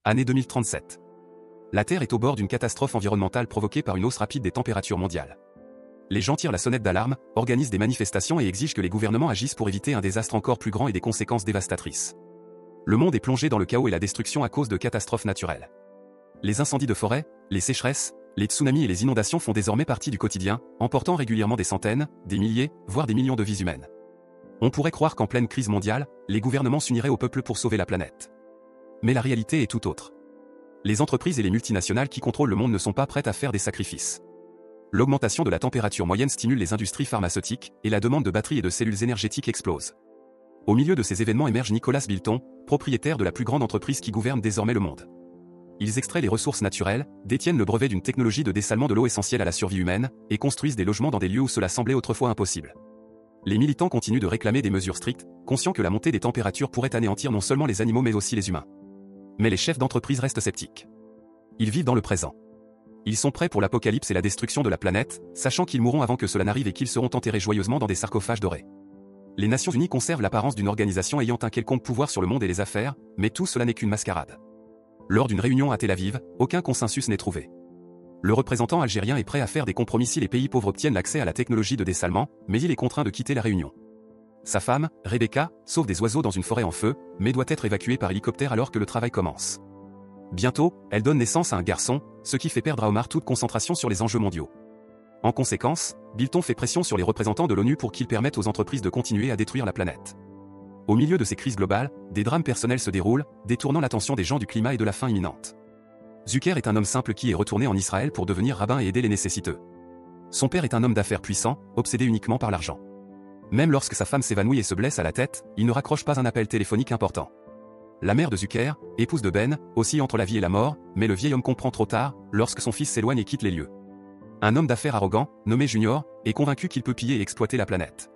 Année 2037. La Terre est au bord d'une catastrophe environnementale provoquée par une hausse rapide des températures mondiales. Les gens tirent la sonnette d'alarme, organisent des manifestations et exigent que les gouvernements agissent pour éviter un désastre encore plus grand et des conséquences dévastatrices. Le monde est plongé dans le chaos et la destruction à cause de catastrophes naturelles. Les incendies de forêt, les sécheresses, les tsunamis et les inondations font désormais partie du quotidien, emportant régulièrement des centaines, des milliers, voire des millions de vies humaines. On pourrait croire qu'en pleine crise mondiale, les gouvernements s'uniraient au peuple pour sauver la planète. Mais la réalité est tout autre. Les entreprises et les multinationales qui contrôlent le monde ne sont pas prêtes à faire des sacrifices. L'augmentation de la température moyenne stimule les industries pharmaceutiques, et la demande de batteries et de cellules énergétiques explose. Au milieu de ces événements émerge Nicholas Bilton, propriétaire de la plus grande entreprise qui gouverne désormais le monde. Ils extraient les ressources naturelles, détiennent le brevet d'une technologie de dessalement de l'eau essentielle à la survie humaine, et construisent des logements dans des lieux où cela semblait autrefois impossible. Les militants continuent de réclamer des mesures strictes, conscients que la montée des températures pourrait anéantir non seulement les animaux mais aussi les humains. Mais les chefs d'entreprise restent sceptiques. Ils vivent dans le présent. Ils sont prêts pour l'apocalypse et la destruction de la planète, sachant qu'ils mourront avant que cela n'arrive et qu'ils seront enterrés joyeusement dans des sarcophages dorés. Les Nations Unies conservent l'apparence d'une organisation ayant un quelconque pouvoir sur le monde et les affaires, mais tout cela n'est qu'une mascarade. Lors d'une réunion à Tel Aviv, aucun consensus n'est trouvé. Le représentant algérien est prêt à faire des compromis si les pays pauvres obtiennent l'accès à la technologie de dessalement, mais il est contraint de quitter la réunion. Sa femme, Rebecca, sauve des oiseaux dans une forêt en feu, mais doit être évacuée par hélicoptère alors que le travail commence. Bientôt, elle donne naissance à un garçon, ce qui fait perdre à Omar toute concentration sur les enjeux mondiaux. En conséquence, Bilton fait pression sur les représentants de l'ONU pour qu'ils permettent aux entreprises de continuer à détruire la planète. Au milieu de ces crises globales, des drames personnels se déroulent, détournant l'attention des gens du climat et de la faim imminente. Zucker est un homme simple qui est retourné en Israël pour devenir rabbin et aider les nécessiteux. Son père est un homme d'affaires puissant, obsédé uniquement par l'argent. Même lorsque sa femme s'évanouit et se blesse à la tête, il ne raccroche pas un appel téléphonique important. La mère de Zucker, épouse de Ben, oscille entre la vie et la mort, mais le vieil homme comprend trop tard, lorsque son fils s'éloigne et quitte les lieux. Un homme d'affaires arrogant, nommé Junior, est convaincu qu'il peut piller et exploiter la planète.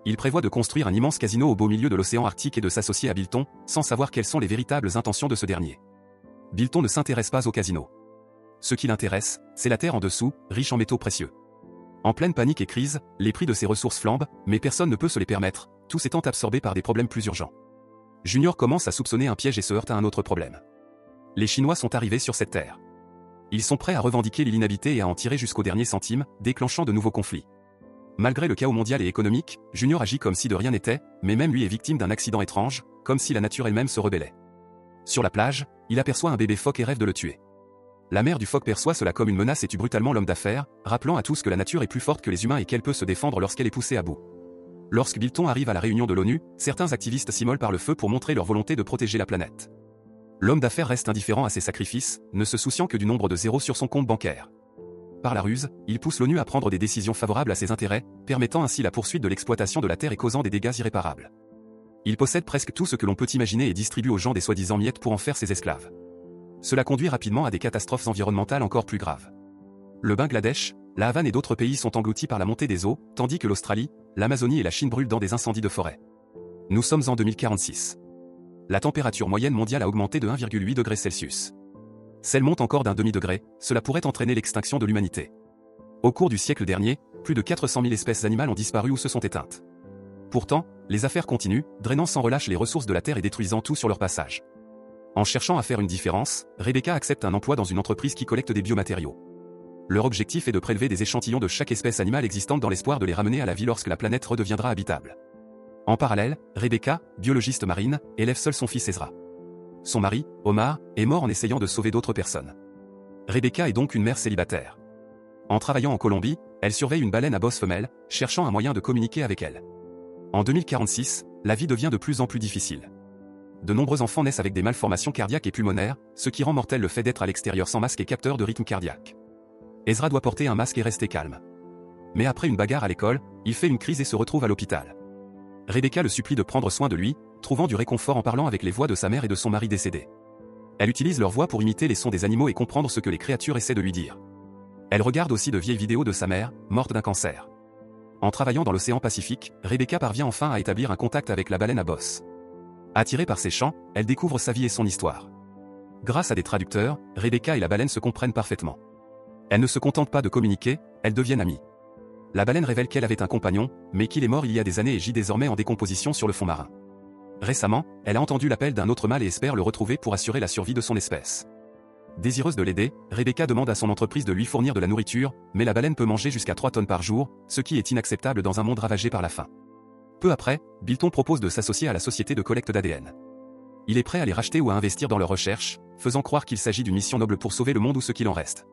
Il prévoit de construire un immense casino au beau milieu de l'océan Arctique et de s'associer à Bilton, sans savoir quelles sont les véritables intentions de ce dernier. Bilton ne s'intéresse pas au casino. Ce qui l'intéresse, c'est la terre en dessous, riche en métaux précieux. En pleine panique et crise, les prix de ces ressources flambent, mais personne ne peut se les permettre, tous étant absorbés par des problèmes plus urgents. Junior commence à soupçonner un piège et se heurte à un autre problème. Les Chinois sont arrivés sur cette terre. Ils sont prêts à revendiquer l'île inhabitée et à en tirer jusqu'au dernier centime, déclenchant de nouveaux conflits. Malgré le chaos mondial et économique, Junior agit comme si de rien n'était, mais même lui est victime d'un accident étrange, comme si la nature elle-même se rebellait. Sur la plage, il aperçoit un bébé phoque et rêve de le tuer. La mère du phoque perçoit cela comme une menace et tue brutalement l'homme d'affaires, rappelant à tous que la nature est plus forte que les humains et qu'elle peut se défendre lorsqu'elle est poussée à bout. Lorsque Bilton arrive à la réunion de l'ONU, certains activistes s'immolent par le feu pour montrer leur volonté de protéger la planète. L'homme d'affaires reste indifférent à ces sacrifices, ne se souciant que du nombre de zéros sur son compte bancaire. Par la ruse, il pousse l'ONU à prendre des décisions favorables à ses intérêts, permettant ainsi la poursuite de l'exploitation de la Terre et causant des dégâts irréparables. Il possède presque tout ce que l'on peut imaginer et distribue aux gens des soi-disant miettes pour en faire ses esclaves. Cela conduit rapidement à des catastrophes environnementales encore plus graves. Le Bangladesh, la Havane et d'autres pays sont engloutis par la montée des eaux, tandis que l'Australie, l'Amazonie et la Chine brûlent dans des incendies de forêt. Nous sommes en 2046. La température moyenne mondiale a augmenté de 1,8 degrés Celsius. Si elle monte encore d'un demi-degré, cela pourrait entraîner l'extinction de l'humanité. Au cours du siècle dernier, plus de 400 000 espèces animales ont disparu ou se sont éteintes. Pourtant, les affaires continuent, drainant sans relâche les ressources de la Terre et détruisant tout sur leur passage. En cherchant à faire une différence, Rebecca accepte un emploi dans une entreprise qui collecte des biomatériaux. Leur objectif est de prélever des échantillons de chaque espèce animale existante dans l'espoir de les ramener à la vie lorsque la planète redeviendra habitable. En parallèle, Rebecca, biologiste marine, élève seul son fils Ezra. Son mari, Omar, est mort en essayant de sauver d'autres personnes. Rebecca est donc une mère célibataire. En travaillant en Colombie, elle surveille une baleine à bosse femelle, cherchant un moyen de communiquer avec elle. En 2046, la vie devient de plus en plus difficile. De nombreux enfants naissent avec des malformations cardiaques et pulmonaires, ce qui rend mortel le fait d'être à l'extérieur sans masque et capteur de rythme cardiaque. Ezra doit porter un masque et rester calme. Mais après une bagarre à l'école, il fait une crise et se retrouve à l'hôpital. Rebecca le supplie de prendre soin de lui, trouvant du réconfort en parlant avec les voix de sa mère et de son mari décédé. Elle utilise leur voix pour imiter les sons des animaux et comprendre ce que les créatures essaient de lui dire. Elle regarde aussi de vieilles vidéos de sa mère, morte d'un cancer. En travaillant dans l'océan Pacifique, Rebecca parvient enfin à établir un contact avec la baleine à bosse. Attirée par ses chants, elle découvre sa vie et son histoire. Grâce à des traducteurs, Rebecca et la baleine se comprennent parfaitement. Elles ne se contentent pas de communiquer, elles deviennent amies. La baleine révèle qu'elle avait un compagnon, mais qu'il est mort il y a des années et gît désormais en décomposition sur le fond marin. Récemment, elle a entendu l'appel d'un autre mâle et espère le retrouver pour assurer la survie de son espèce. Désireuse de l'aider, Rebecca demande à son entreprise de lui fournir de la nourriture, mais la baleine peut manger jusqu'à 3 tonnes par jour, ce qui est inacceptable dans un monde ravagé par la faim. Peu après, Bilton propose de s'associer à la société de collecte d'ADN. Il est prêt à les racheter ou à investir dans leurs recherches, faisant croire qu'il s'agit d'une mission noble pour sauver le monde ou ce qu'il en reste.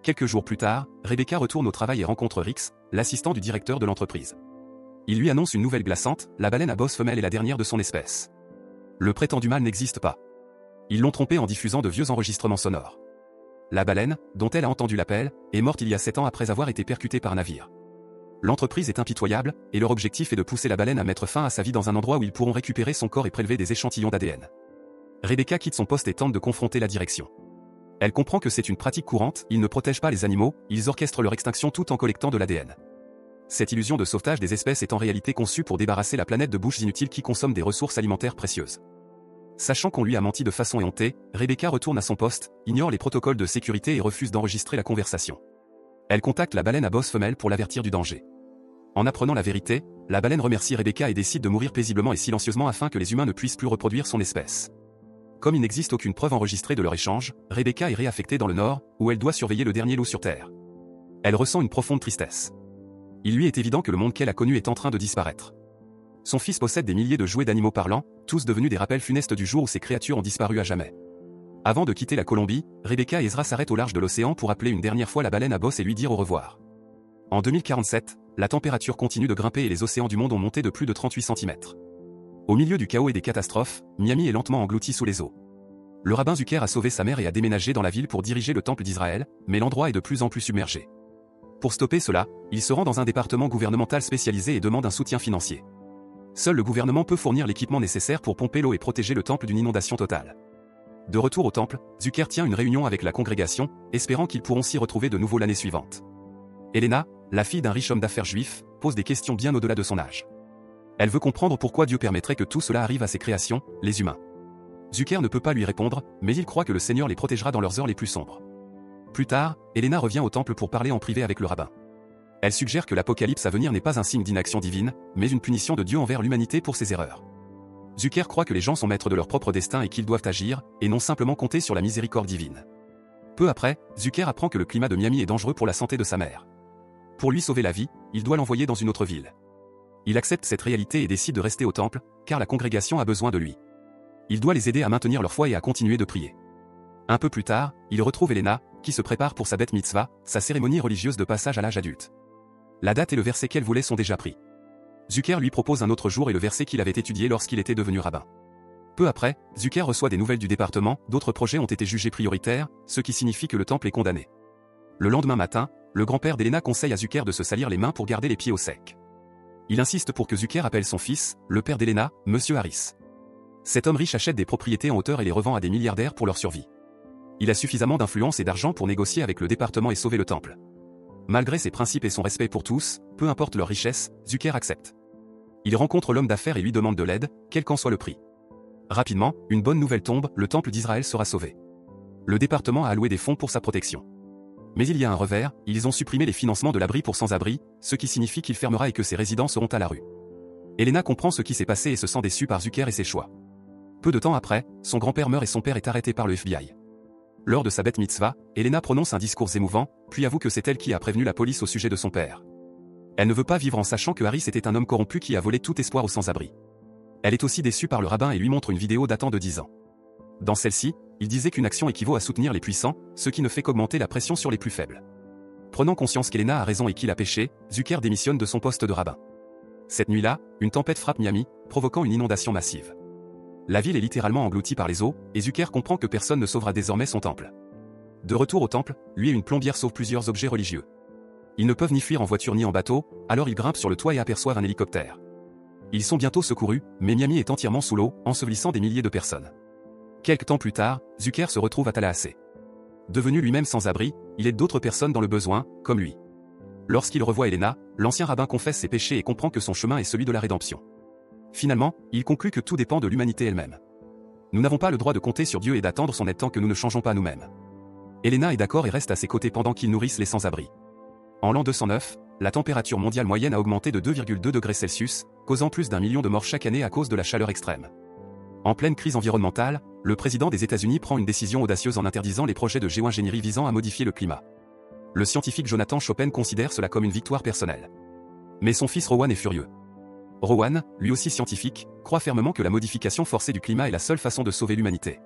Quelques jours plus tard, Rebecca retourne au travail et rencontre Rix, l'assistant du directeur de l'entreprise. Il lui annonce une nouvelle glaçante, la baleine à bosse femelle est la dernière de son espèce. Le prétendu mâle n'existe pas. Ils l'ont trompé en diffusant de vieux enregistrements sonores. La baleine, dont elle a entendu l'appel, est morte il y a 7 ans après avoir été percutée par un navire. L'entreprise est impitoyable, et leur objectif est de pousser la baleine à mettre fin à sa vie dans un endroit où ils pourront récupérer son corps et prélever des échantillons d'ADN. Rebecca quitte son poste et tente de confronter la direction. Elle comprend que c'est une pratique courante, ils ne protègent pas les animaux, ils orchestrent leur extinction tout en collectant de l'ADN. Cette illusion de sauvetage des espèces est en réalité conçue pour débarrasser la planète de bouches inutiles qui consomment des ressources alimentaires précieuses. Sachant qu'on lui a menti de façon éhontée, Rebecca retourne à son poste, ignore les protocoles de sécurité et refuse d'enregistrer la conversation. Elle contacte la baleine à bosse femelle pour l'avertir du danger. En apprenant la vérité, la baleine remercie Rebecca et décide de mourir paisiblement et silencieusement afin que les humains ne puissent plus reproduire son espèce. Comme il n'existe aucune preuve enregistrée de leur échange, Rebecca est réaffectée dans le Nord, où elle doit surveiller le dernier loup sur Terre. Elle ressent une profonde tristesse. Il lui est évident que le monde qu'elle a connu est en train de disparaître. Son fils possède des milliers de jouets d'animaux parlants, tous devenus des rappels funestes du jour où ces créatures ont disparu à jamais. Avant de quitter la Colombie, Rebecca et Ezra s'arrêtent au large de l'océan pour appeler une dernière fois la baleine à bosse et lui dire au revoir. En 2047, la température continue de grimper et les océans du monde ont monté de plus de 38 cm. Au milieu du chaos et des catastrophes, Miami est lentement engloutie sous les eaux. Le rabbin Zucker a sauvé sa mère et a déménagé dans la ville pour diriger le temple d'Israël, mais l'endroit est de plus en plus submergé. Pour stopper cela, il se rend dans un département gouvernemental spécialisé et demande un soutien financier. Seul le gouvernement peut fournir l'équipement nécessaire pour pomper l'eau et protéger le temple d'une inondation totale. De retour au temple, Zucker tient une réunion avec la congrégation, espérant qu'ils pourront s'y retrouver de nouveau l'année suivante. Elena, la fille d'un riche homme d'affaires juif, pose des questions bien au-delà de son âge. Elle veut comprendre pourquoi Dieu permettrait que tout cela arrive à ses créations, les humains. Zucker ne peut pas lui répondre, mais il croit que le Seigneur les protégera dans leurs heures les plus sombres. Plus tard, Elena revient au temple pour parler en privé avec le rabbin. Elle suggère que l'apocalypse à venir n'est pas un signe d'inaction divine, mais une punition de Dieu envers l'humanité pour ses erreurs. Zucker croit que les gens sont maîtres de leur propre destin et qu'ils doivent agir, et non simplement compter sur la miséricorde divine. Peu après, Zucker apprend que le climat de Miami est dangereux pour la santé de sa mère. Pour lui sauver la vie, il doit l'envoyer dans une autre ville. Il accepte cette réalité et décide de rester au temple, car la congrégation a besoin de lui. Il doit les aider à maintenir leur foi et à continuer de prier. Un peu plus tard, il retrouve Elena, qui se prépare pour sa bet mitzvah, sa cérémonie religieuse de passage à l'âge adulte. La date et le verset qu'elle voulait sont déjà pris. Zucker lui propose un autre jour et le verset qu'il avait étudié lorsqu'il était devenu rabbin. Peu après, Zucker reçoit des nouvelles du département, d'autres projets ont été jugés prioritaires, ce qui signifie que le temple est condamné. Le lendemain matin, le grand-père d'Elena conseille à Zucker de se salir les mains pour garder les pieds au sec. Il insiste pour que Zucker appelle son fils, le père d'Elena, Monsieur Harris. Cet homme riche achète des propriétés en hauteur et les revend à des milliardaires pour leur survie. Il a suffisamment d'influence et d'argent pour négocier avec le département et sauver le temple. Malgré ses principes et son respect pour tous, peu importe leur richesse, Zucker accepte. Il rencontre l'homme d'affaires et lui demande de l'aide, quel qu'en soit le prix. Rapidement, une bonne nouvelle tombe, le temple d'Israël sera sauvé. Le département a alloué des fonds pour sa protection. Mais il y a un revers, ils ont supprimé les financements de l'abri pour sans-abri, ce qui signifie qu'il fermera et que ses résidents seront à la rue. Elena comprend ce qui s'est passé et se sent déçue par Zucker et ses choix. Peu de temps après, son grand-père meurt et son père est arrêté par le FBI. Lors de sa bet mitzvah, Elena prononce un discours émouvant, puis avoue que c'est elle qui a prévenu la police au sujet de son père. Elle ne veut pas vivre en sachant que Harris était un homme corrompu qui a volé tout espoir aux sans-abri. Elle est aussi déçue par le rabbin et lui montre une vidéo datant de 10 ans. Dans celle-ci, il disait qu'une action équivaut à soutenir les puissants, ce qui ne fait qu'augmenter la pression sur les plus faibles. Prenant conscience qu'Elena a raison et qu'il a péché, Zucker démissionne de son poste de rabbin. Cette nuit-là, une tempête frappe Miami, provoquant une inondation massive. La ville est littéralement engloutie par les eaux, et Zucker comprend que personne ne sauvera désormais son temple. De retour au temple, lui et une plombière sauvent plusieurs objets religieux. Ils ne peuvent ni fuir en voiture ni en bateau, alors ils grimpent sur le toit et aperçoivent un hélicoptère. Ils sont bientôt secourus, mais Miami est entièrement sous l'eau, ensevelissant des milliers de personnes. Quelque temps plus tard, Zucker se retrouve à Tallahassee. Devenu lui-même sans abri, il aide d'autres personnes dans le besoin, comme lui. Lorsqu'il revoit Elena, l'ancien rabbin confesse ses péchés et comprend que son chemin est celui de la rédemption. Finalement, il conclut que tout dépend de l'humanité elle-même. Nous n'avons pas le droit de compter sur Dieu et d'attendre son aide tant que nous ne changeons pas nous-mêmes. Elena est d'accord et reste à ses côtés pendant qu'ils nourrissent les sans-abri. En l'an 209, la température mondiale moyenne a augmenté de 2,2 degrés Celsius, causant plus d'1 million de morts chaque année à cause de la chaleur extrême. En pleine crise environnementale, le président des États-Unis prend une décision audacieuse en interdisant les projets de géo-ingénierie visant à modifier le climat. Le scientifique Jonathan Chopin considère cela comme une victoire personnelle. Mais son fils Rowan est furieux. Rowan, lui aussi scientifique, croit fermement que la modification forcée du climat est la seule façon de sauver l'humanité.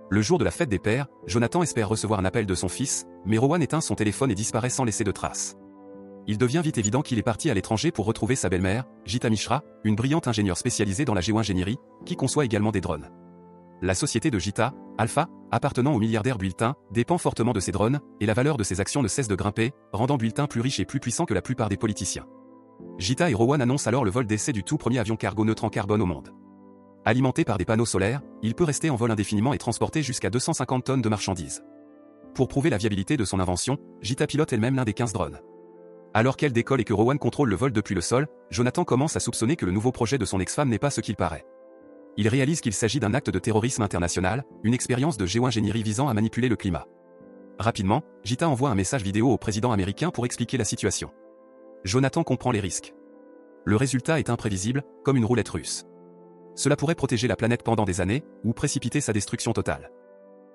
Le jour de la fête des pères, Jonathan espère recevoir un appel de son fils, mais Rowan éteint son téléphone et disparaît sans laisser de traces. Il devient vite évident qu'il est parti à l'étranger pour retrouver sa belle-mère, Gita Mishra, une brillante ingénieure spécialisée dans la géo-ingénierie, qui conçoit également des drones. La société de Gita, Alpha, appartenant au milliardaire Builtin, dépend fortement de ces drones, et la valeur de ses actions ne cesse de grimper, rendant Builtin plus riche et plus puissant que la plupart des politiciens. Gita et Rowan annoncent alors le vol d'essai du tout premier avion cargo neutre en carbone au monde. Alimenté par des panneaux solaires, il peut rester en vol indéfiniment et transporter jusqu'à 250 tonnes de marchandises. Pour prouver la viabilité de son invention, Gita pilote elle-même l'un des 15 drones. Alors qu'elle décolle et que Rowan contrôle le vol depuis le sol, Jonathan commence à soupçonner que le nouveau projet de son ex-femme n'est pas ce qu'il paraît. Il réalise qu'il s'agit d'un acte de terrorisme international, une expérience de géo-ingénierie visant à manipuler le climat. Rapidement, Gita envoie un message vidéo au président américain pour expliquer la situation. Jonathan comprend les risques. Le résultat est imprévisible, comme une roulette russe. Cela pourrait protéger la planète pendant des années, ou précipiter sa destruction totale.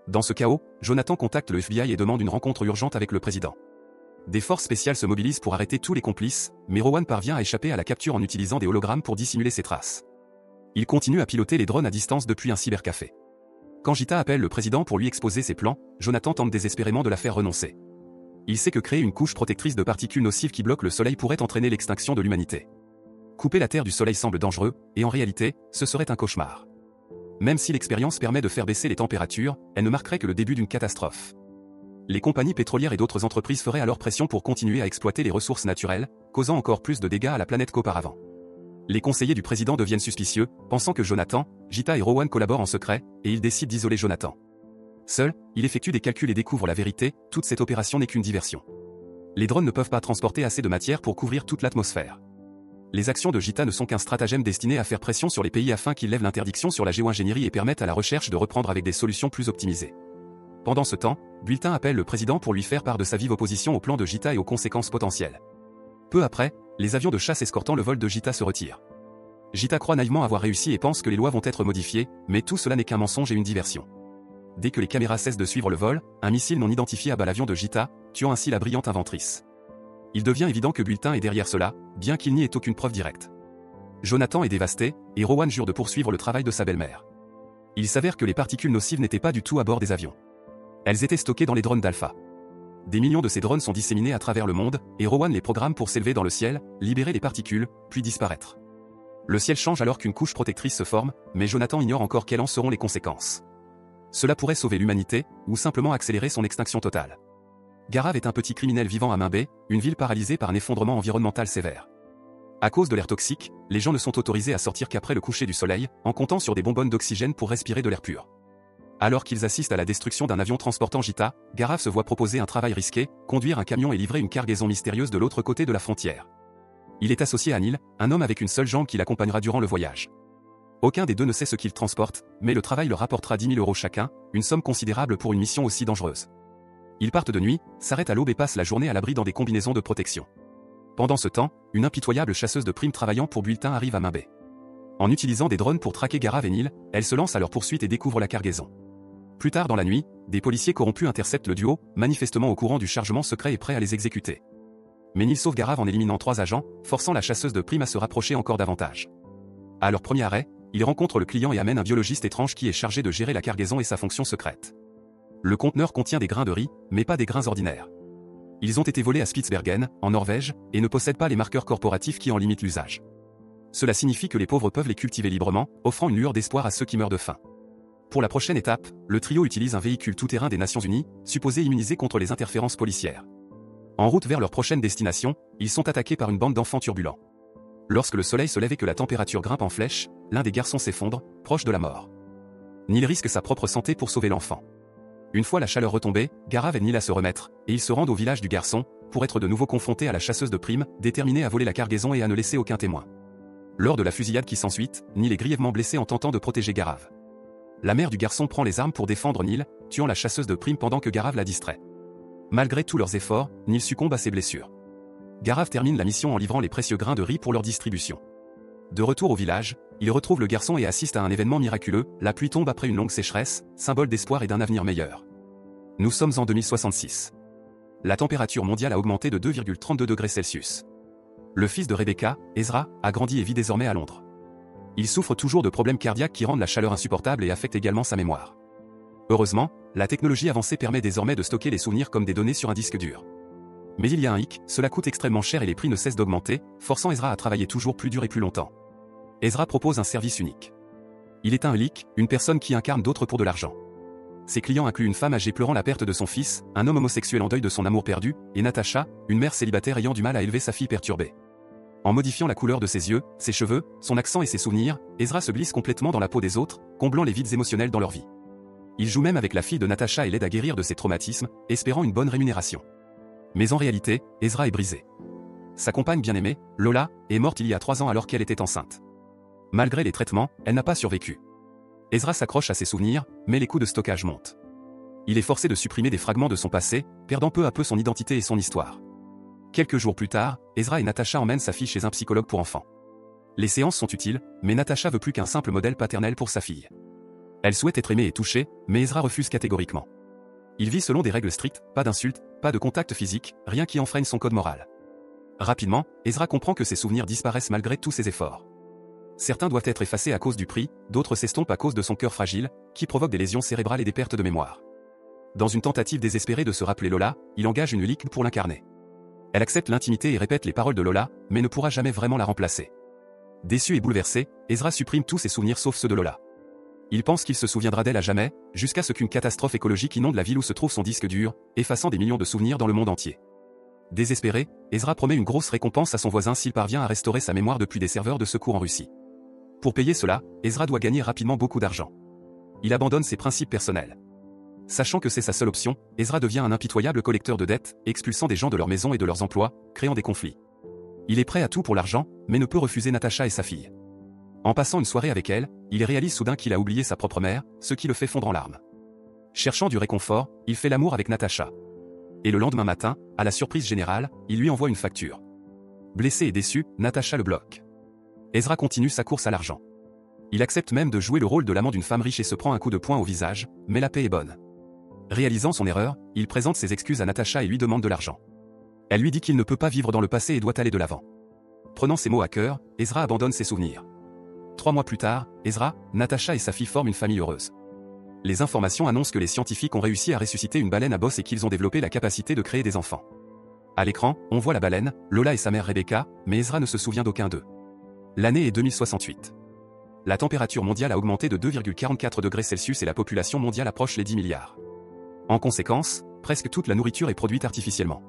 Dans ce chaos, Jonathan contacte le FBI et demande une rencontre urgente avec le président. Des forces spéciales se mobilisent pour arrêter tous les complices, mais Rowan parvient à échapper à la capture en utilisant des hologrammes pour dissimuler ses traces. Il continue à piloter les drones à distance depuis un cybercafé. Quand Gita appelle le président pour lui exposer ses plans, Jonathan tente désespérément de la faire renoncer. Il sait que créer une couche protectrice de particules nocives qui bloquent le soleil pourrait entraîner l'extinction de l'humanité. Couper la Terre du soleil semble dangereux, et en réalité, ce serait un cauchemar. Même si l'expérience permet de faire baisser les températures, elle ne marquerait que le début d'une catastrophe. Les compagnies pétrolières et d'autres entreprises feraient alors pression pour continuer à exploiter les ressources naturelles, causant encore plus de dégâts à la planète qu'auparavant. Les conseillers du président deviennent suspicieux, pensant que Jonathan, Gita et Rowan collaborent en secret, et ils décident d'isoler Jonathan. Seul, il effectue des calculs et découvre la vérité, toute cette opération n'est qu'une diversion. Les drones ne peuvent pas transporter assez de matière pour couvrir toute l'atmosphère. Les actions de Gita ne sont qu'un stratagème destiné à faire pression sur les pays afin qu'ils lèvent l'interdiction sur la géo-ingénierie et permettent à la recherche de reprendre avec des solutions plus optimisées. Pendant ce temps, Builtin appelle le président pour lui faire part de sa vive opposition au plan de Gita et aux conséquences potentielles. Peu après, les avions de chasse escortant le vol de Gita se retirent. Gita croit naïvement avoir réussi et pense que les lois vont être modifiées, mais tout cela n'est qu'un mensonge et une diversion. Dès que les caméras cessent de suivre le vol, un missile non identifié abat l'avion de Gita, tuant ainsi la brillante inventrice. Il devient évident que Builtin est derrière cela, bien qu'il n'y ait aucune preuve directe. Jonathan est dévasté, et Rowan jure de poursuivre le travail de sa belle-mère. Il s'avère que les particules nocives n'étaient pas du tout à bord des avions. Elles étaient stockées dans les drones d'Alpha. Des millions de ces drones sont disséminés à travers le monde, et Rowan les programme pour s'élever dans le ciel, libérer les particules, puis disparaître. Le ciel change alors qu'une couche protectrice se forme, mais Jonathan ignore encore quelles en seront les conséquences. Cela pourrait sauver l'humanité, ou simplement accélérer son extinction totale. Gaurav est un petit criminel vivant à Mumbai, une ville paralysée par un effondrement environnemental sévère. À cause de l'air toxique, les gens ne sont autorisés à sortir qu'après le coucher du soleil, en comptant sur des bonbonnes d'oxygène pour respirer de l'air pur. Alors qu'ils assistent à la destruction d'un avion transportant Gita, Gaurav se voit proposer un travail risqué, conduire un camion et livrer une cargaison mystérieuse de l'autre côté de la frontière. Il est associé à Neil, un homme avec une seule jambe qui l'accompagnera durant le voyage. Aucun des deux ne sait ce qu'il transporte, mais le travail leur rapportera 10 000 € chacun, une somme considérable pour une mission aussi dangereuse. Ils partent de nuit, s'arrêtent à l'aube et passent la journée à l'abri dans des combinaisons de protection. Pendant ce temps, une impitoyable chasseuse de primes travaillant pour Builtin arrive à Mumbai. En utilisant des drones pour traquer Gaurav et Neil, elle se lance à leur poursuite et découvre la cargaison. Plus tard dans la nuit, des policiers corrompus interceptent le duo, manifestement au courant du chargement secret et prêts à les exécuter. Mais Neil sauve Gaurav en éliminant 3 agents, forçant la chasseuse de primes à se rapprocher encore davantage. À leur premier arrêt, ils rencontrent le client et amènent un biologiste étrange qui est chargé de gérer la cargaison et sa fonction secrète. Le conteneur contient des grains de riz, mais pas des grains ordinaires. Ils ont été volés à Spitsbergen, en Norvège, et ne possèdent pas les marqueurs corporatifs qui en limitent l'usage. Cela signifie que les pauvres peuvent les cultiver librement, offrant une lueur d'espoir à ceux qui meurent de faim. Pour la prochaine étape, le trio utilise un véhicule tout-terrain des Nations Unies, supposé immunisé contre les interférences policières. En route vers leur prochaine destination, ils sont attaqués par une bande d'enfants turbulents. Lorsque le soleil se lève et que la température grimpe en flèche, l'un des garçons s'effondre, proche de la mort. Neil risque sa propre santé pour sauver l'enfant. Une fois la chaleur retombée, Gaurav aide Neil à se remettre, et ils se rendent au village du garçon, pour être de nouveau confrontés à la chasseuse de primes, déterminée à voler la cargaison et à ne laisser aucun témoin. Lors de la fusillade qui s'ensuit, Neil est grièvement blessé en tentant de protéger Gaurav. La mère du garçon prend les armes pour défendre Neil, tuant la chasseuse de primes pendant que Gaurav la distrait. Malgré tous leurs efforts, Neil succombe à ses blessures. Gaurav termine la mission en livrant les précieux grains de riz pour leur distribution. De retour au village, il retrouve le garçon et assiste à un événement miraculeux, la pluie tombe après une longue sécheresse, symbole d'espoir et d'un avenir meilleur. Nous sommes en 2066. La température mondiale a augmenté de 2,32 degrés Celsius. Le fils de Rebecca, Ezra, a grandi et vit désormais à Londres. Il souffre toujours de problèmes cardiaques qui rendent la chaleur insupportable et affectent également sa mémoire. Heureusement, la technologie avancée permet désormais de stocker les souvenirs comme des données sur un disque dur. Mais il y a un hic, cela coûte extrêmement cher et les prix ne cessent d'augmenter, forçant Ezra à travailler toujours plus dur et plus longtemps. Ezra propose un service unique. Il est un leak, une personne qui incarne d'autres pour de l'argent. Ses clients incluent une femme âgée pleurant la perte de son fils, un homme homosexuel en deuil de son amour perdu, et Natasha, une mère célibataire ayant du mal à élever sa fille perturbée. En modifiant la couleur de ses yeux, ses cheveux, son accent et ses souvenirs, Ezra se glisse complètement dans la peau des autres, comblant les vides émotionnels dans leur vie. Il joue même avec la fille de Natasha et l'aide à guérir de ses traumatismes, espérant une bonne rémunération. Mais en réalité, Ezra est brisé. Sa compagne bien-aimée, Lola, est morte il y a 3 ans alors qu'elle était enceinte. Malgré les traitements, elle n'a pas survécu. Ezra s'accroche à ses souvenirs, mais les coûts de stockage montent. Il est forcé de supprimer des fragments de son passé, perdant peu à peu son identité et son histoire. Quelques jours plus tard, Ezra et Natasha emmènent sa fille chez un psychologue pour enfants. Les séances sont utiles, mais Natasha veut plus qu'un simple modèle paternel pour sa fille. Elle souhaite être aimée et touchée, mais Ezra refuse catégoriquement. Il vit selon des règles strictes, pas d'insultes, pas de contact physique, rien qui enfreigne son code moral. Rapidement, Ezra comprend que ses souvenirs disparaissent malgré tous ses efforts. Certains doivent être effacés à cause du prix, d'autres s'estompent à cause de son cœur fragile, qui provoque des lésions cérébrales et des pertes de mémoire. Dans une tentative désespérée de se rappeler Lola, il engage une leak pour l'incarner. Elle accepte l'intimité et répète les paroles de Lola, mais ne pourra jamais vraiment la remplacer. Déçu et bouleversé, Ezra supprime tous ses souvenirs sauf ceux de Lola. Il pense qu'il se souviendra d'elle à jamais, jusqu'à ce qu'une catastrophe écologique inonde la ville où se trouve son disque dur, effaçant des millions de souvenirs dans le monde entier. Désespéré, Ezra promet une grosse récompense à son voisin s'il parvient à restaurer sa mémoire depuis des serveurs de secours en Russie. Pour payer cela, Ezra doit gagner rapidement beaucoup d'argent. Il abandonne ses principes personnels. Sachant que c'est sa seule option, Ezra devient un impitoyable collecteur de dettes, expulsant des gens de leur maison et de leurs emplois, créant des conflits. Il est prêt à tout pour l'argent, mais ne peut refuser Natasha et sa fille. En passant une soirée avec elle, il réalise soudain qu'il a oublié sa propre mère, ce qui le fait fondre en larmes. Cherchant du réconfort, il fait l'amour avec Natasha. Et le lendemain matin, à la surprise générale, il lui envoie une facture. Blessé et déçu, Natasha le bloque. Ezra continue sa course à l'argent. Il accepte même de jouer le rôle de l'amant d'une femme riche et se prend un coup de poing au visage, mais la paix est bonne. Réalisant son erreur, il présente ses excuses à Natasha et lui demande de l'argent. Elle lui dit qu'il ne peut pas vivre dans le passé et doit aller de l'avant. Prenant ces mots à cœur, Ezra abandonne ses souvenirs. 3 mois plus tard, Ezra, Natasha et sa fille forment une famille heureuse. Les informations annoncent que les scientifiques ont réussi à ressusciter une baleine à bosse et qu'ils ont développé la capacité de créer des enfants. À l'écran, on voit la baleine, Lola et sa mère Rebecca, mais Ezra ne se souvient d'aucun d'eux. L'année est 2068. La température mondiale a augmenté de 2,44 degrés Celsius et la population mondiale approche les 10 milliards. En conséquence, presque toute la nourriture est produite artificiellement.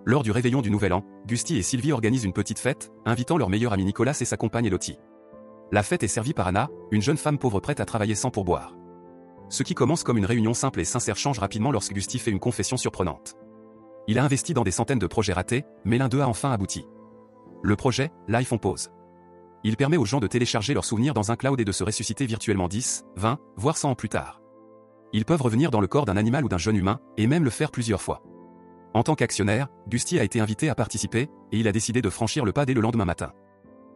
Lors du réveillon du Nouvel An, Gusty et Sylvie organisent une petite fête, invitant leur meilleur ami Nicolas et sa compagne Elodie. La fête est servie par Anna, une jeune femme pauvre prête à travailler sans pourboire. Ce qui commence comme une réunion simple et sincère change rapidement lorsque Gusty fait une confession surprenante. Il a investi dans des centaines de projets ratés, mais l'un d'eux a enfin abouti. Le projet, Life on Pause. Il permet aux gens de télécharger leurs souvenirs dans un cloud et de se ressusciter virtuellement 10, 20, voire 100 ans plus tard. Ils peuvent revenir dans le corps d'un animal ou d'un jeune humain, et même le faire plusieurs fois. En tant qu'actionnaire, Gusty a été invité à participer, et il a décidé de franchir le pas dès le lendemain matin.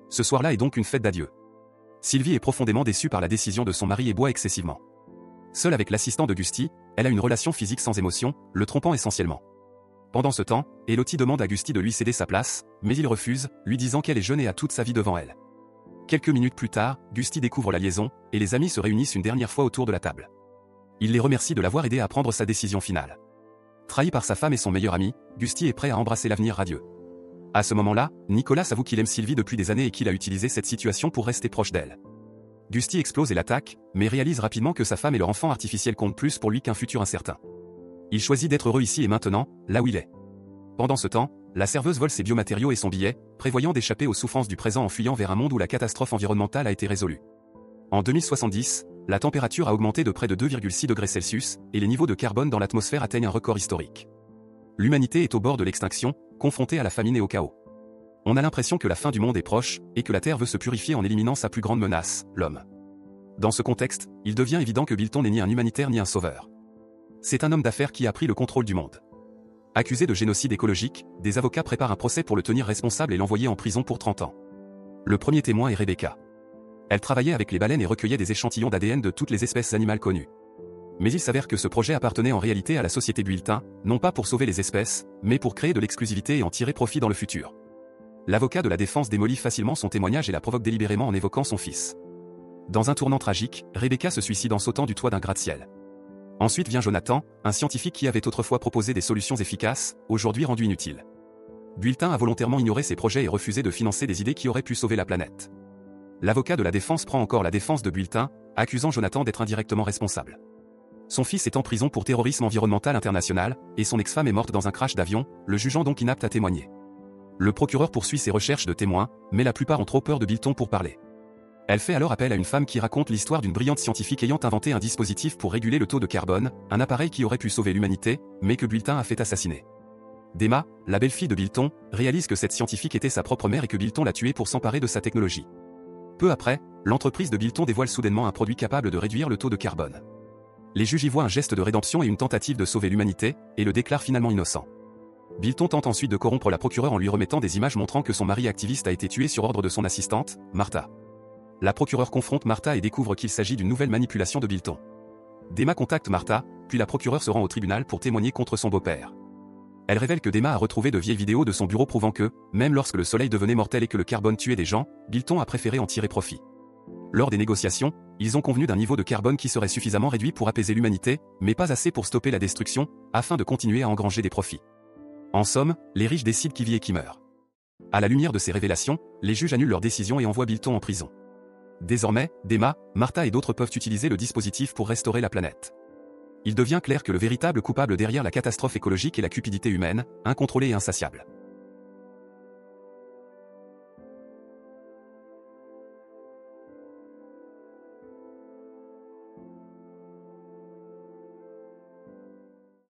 Ce soir-là est donc une fête d'adieu. Sylvie est profondément déçue par la décision de son mari et boit excessivement. Seule avec l'assistant de Gusty, elle a une relation physique sans émotion, le trompant essentiellement. Pendant ce temps, Elodie demande à Gusty de lui céder sa place, mais il refuse, lui disant qu'elle est jeune et a toute sa vie devant elle. Quelques minutes plus tard, Gusty découvre la liaison, et les amis se réunissent une dernière fois autour de la table. Il les remercie de l'avoir aidé à prendre sa décision finale. Trahi par sa femme et son meilleur ami, Gusty est prêt à embrasser l'avenir radieux. À ce moment-là, Nicolas avoue qu'il aime Sylvie depuis des années et qu'il a utilisé cette situation pour rester proche d'elle. Gusty explose et l'attaque, mais réalise rapidement que sa femme et leur enfant artificiel comptent plus pour lui qu'un futur incertain. Il choisit d'être heureux ici et maintenant, là où il est. Pendant ce temps, la serveuse vole ses biomatériaux et son billet, prévoyant d'échapper aux souffrances du présent en fuyant vers un monde où la catastrophe environnementale a été résolue. En 2070, la température a augmenté de près de 2,6 degrés Celsius, et les niveaux de carbone dans l'atmosphère atteignent un record historique. L'humanité est au bord de l'extinction, confrontée à la famine et au chaos. On a l'impression que la fin du monde est proche, et que la Terre veut se purifier en éliminant sa plus grande menace, l'homme. Dans ce contexte, il devient évident que Bilton n'est ni un humanitaire ni un sauveur. C'est un homme d'affaires qui a pris le contrôle du monde. Accusé de génocide écologique, des avocats préparent un procès pour le tenir responsable et l'envoyer en prison pour 30 ans. Le premier témoin est Rebecca. Elle travaillait avec les baleines et recueillait des échantillons d'ADN de toutes les espèces animales connues. Mais il s'avère que ce projet appartenait en réalité à la société Builtin, non pas pour sauver les espèces, mais pour créer de l'exclusivité et en tirer profit dans le futur. L'avocat de la défense démolit facilement son témoignage et la provoque délibérément en évoquant son fils. Dans un tournant tragique, Rebecca se suicide en sautant du toit d'un gratte-ciel. Ensuite vient Jonathan, un scientifique qui avait autrefois proposé des solutions efficaces, aujourd'hui rendues inutiles. Builtin a volontairement ignoré ses projets et refusé de financer des idées qui auraient pu sauver la planète. L'avocat de la défense prend encore la défense de Builtin, accusant Jonathan d'être indirectement responsable. Son fils est en prison pour terrorisme environnemental international, et son ex-femme est morte dans un crash d'avion, le jugeant donc inapte à témoigner. Le procureur poursuit ses recherches de témoins, mais la plupart ont trop peur de Builtin pour parler. Elle fait alors appel à une femme qui raconte l'histoire d'une brillante scientifique ayant inventé un dispositif pour réguler le taux de carbone, un appareil qui aurait pu sauver l'humanité, mais que Builtin a fait assassiner. Dema, la belle-fille de Builtin, réalise que cette scientifique était sa propre mère et que Builtin l'a tuée pour s'emparer de sa technologie. Peu après, l'entreprise de Builtin dévoile soudainement un produit capable de réduire le taux de carbone. Les juges y voient un geste de rédemption et une tentative de sauver l'humanité, et le déclarent finalement innocent. Builtin tente ensuite de corrompre la procureure en lui remettant des images montrant que son mari activiste a été tué sur ordre de son assistante, Martha. La procureure confronte Martha et découvre qu'il s'agit d'une nouvelle manipulation de Builtin. Dema contacte Martha, puis la procureure se rend au tribunal pour témoigner contre son beau-père. Elle révèle que Dema a retrouvé de vieilles vidéos de son bureau prouvant que, même lorsque le soleil devenait mortel et que le carbone tuait des gens, Builtin a préféré en tirer profit. Lors des négociations, ils ont convenu d'un niveau de carbone qui serait suffisamment réduit pour apaiser l'humanité, mais pas assez pour stopper la destruction, afin de continuer à engranger des profits. En somme, les riches décident qui vit et qui meurt. À la lumière de ces révélations, les juges annulent leur décision et envoient Builtin en prison. Désormais, Dema, Martha et d'autres peuvent utiliser le dispositif pour restaurer la planète. Il devient clair que le véritable coupable derrière la catastrophe écologique est la cupidité humaine, incontrôlée et insatiable.